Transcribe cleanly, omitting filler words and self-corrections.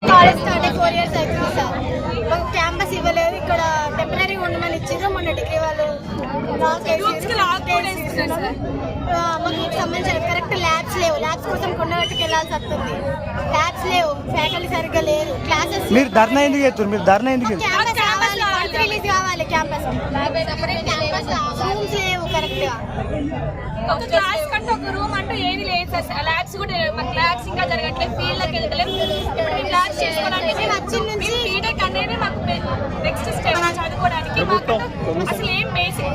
College start 4 years అవుతుంది sir. మాకు campus ఇవ్వలేదు. ఇక్కడ టెంపరీ ఉండమని ఇచ్చారు మొన్న డిగ్రీ వాళ్ళు. మాకు సంబంధించిన కరెక్ట్ ల్యాబ్స్ లేవు. ల్యాబ్స్ కోసం కొండగట్టుకు వెళ్ళాల్సి వస్తుంది. ల్యాబ్స్ లేవు, ఫ్యాకల్టీ సరిగ్గా లేదు. క్లాసెస్ మీరు ధర్నా ఎందుకు చేస్తారు? మీరు ధర్నా ఎందుకు క్యాంపస్ కావాలి, రిలీజ్ కావాలి. క్యాంపస్ రూమ్స్ లేవు కరెక్ట్ గా. ఒక క్లాస్ కంటే ఒక రూమ్ అంటూ ఏది లేదు సార్. ల్యాబ్స్ కూడా మాకు ల్యాబ్స్ ఇంకా జరగట్లేదు. ఫీల్డ్ లోకి వెళ్ళలేము. ఇప్పుడు ల్యాబ్స్ చేసుకోవడానికి వచ్చిన నుంచి బీటెక్ అనేది మాకు నెక్స్ట్ స్టెప్ చదువుకోవడానికి మాకు అసలు ఏం బేసిక్